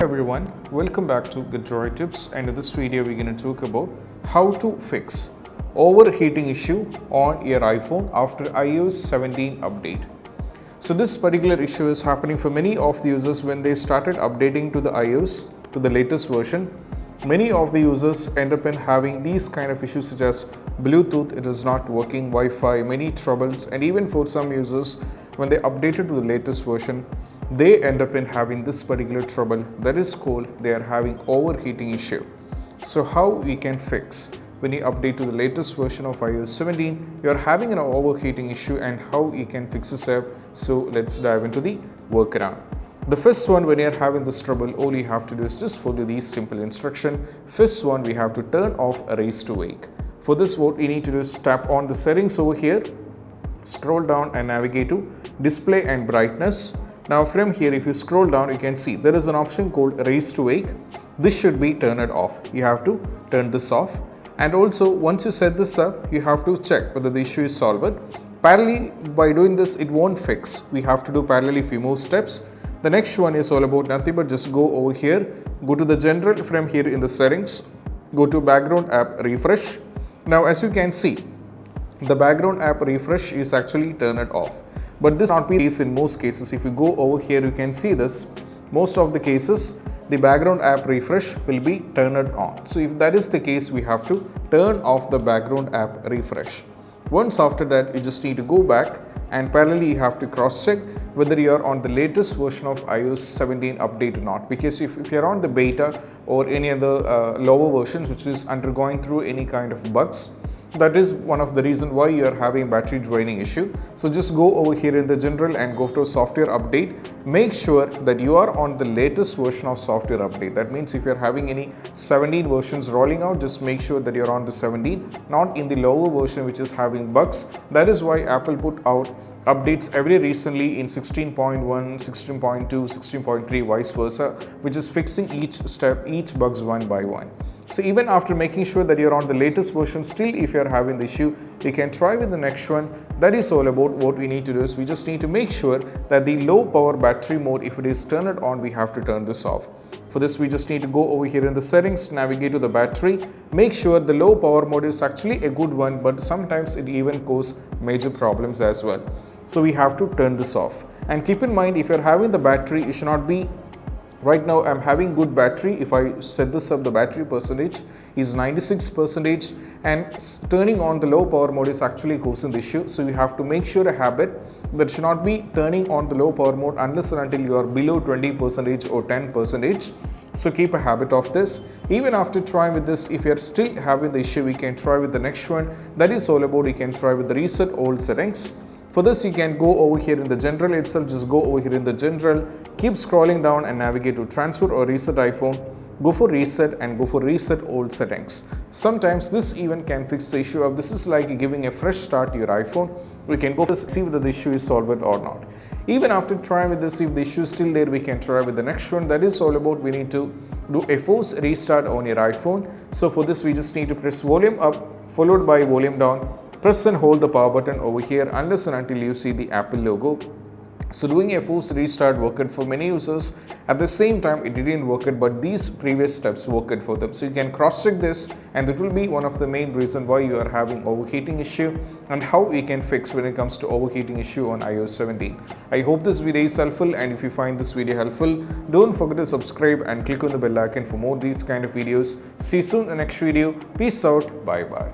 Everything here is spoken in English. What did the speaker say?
Everyone, welcome back to Good Droid Tips, and in this video we're going to talk about how to fix overheating issue on your iPhone after iOS 17 update. So this particular issue is happening for many of the users when they started updating to the iOS to the latest version. Many of the users end up in having these kind of issues such as Bluetooth, it is not working, Wi-Fi, many troubles, and even for some users when they updated to the latest version, they end up in having this particular trouble that is called they are having overheating issue. So how we can fix when you update to the latest version of iOS 17, you are having an overheating issue and how you can fix this up. So let's dive into the workaround. The first one, when you are having this trouble, all you have to do is just follow these simple instructions. First one, we have to turn off Erase to Wake. For this, what you need to do is tap on the settings over here, scroll down and navigate to Display and Brightness. Now from here, if you scroll down, you can see there is an option called Erase to Wake. This should be turned off. You have to turn this off. And also, once you set this up, you have to check whether the issue is solved. Parallelly, by doing this, it won't fix. We have to do parallelly few more steps. The next one is all about nothing but just go over here, go to the general from here in the settings, go to background app refresh. Now as you can see, the background app refresh is actually turned off. But this not be the case in most cases. If you go over here, you can see this. Most of the cases, the background app refresh will be turned on. So if that is the case, we have to turn off the background app refresh. Once after that, you just need to go back and parallelly you have to cross check whether you are on the latest version of iOS 17 update or not. Because if you are on the beta or any other lower versions which is undergoing through any kind of bugs, that is one of the reasons why you are having battery draining issue. So just go over here in the general and go to software update. Make sure that you are on the latest version of software update. That means if you are having any 17 versions rolling out, just make sure that you are on the 17, not in the lower version which is having bugs. That is why Apple put out updates every recently in 16.1, 16.2, 16.3, vice versa, which is fixing each step, each bugs one by one. So even after making sure that you're on the latest version, still if you're having the issue, you can try with the next one. That is all about what we need to do is we just need to make sure that the low power battery mode, if it is turned on, we have to turn this off. For this, we just need to go over here in the settings, navigate to the battery, make sure the low power mode is actually a good one, but sometimes it even causes major problems as well. So we have to turn this off. And keep in mind, if you're having the battery, it should not be. Right now I'm having good battery. If I set this up, the battery percentage is 96%, and turning on the low power mode is actually causing the issue. So you have to make sure a habit that should not be turning on the low power mode unless and until you are below 20% or 10%. So keep a habit of this. Even after trying with this, if you are still having the issue, we can try with the next one. That is all about you can try with the reset old settings. For this, you can go over here in the general itself, just go over here in the general, keep scrolling down and navigate to transfer or reset iPhone, go for reset and go for reset old settings. Sometimes this even can fix the issue of this is like giving a fresh start to your iPhone. We can go for see whether the issue is solved or not. Even after trying with this, if the issue is still there, we can try with the next one. That is all about we need to do a force restart on your iPhone. So for this, we just need to press volume up followed by volume down. Press and hold the power button over here unless and until you see the Apple logo. So doing a force restart worked for many users. At the same time, it didn't work, but these previous steps worked for them. So you can cross check this, and that will be one of the main reasons why you are having overheating issue and how we can fix when it comes to overheating issue on iOS 17. I hope this video is helpful, and if you find this video helpful, don't forget to subscribe and click on the bell icon for more these kind of videos. See you soon in the next video. Peace out. Bye bye.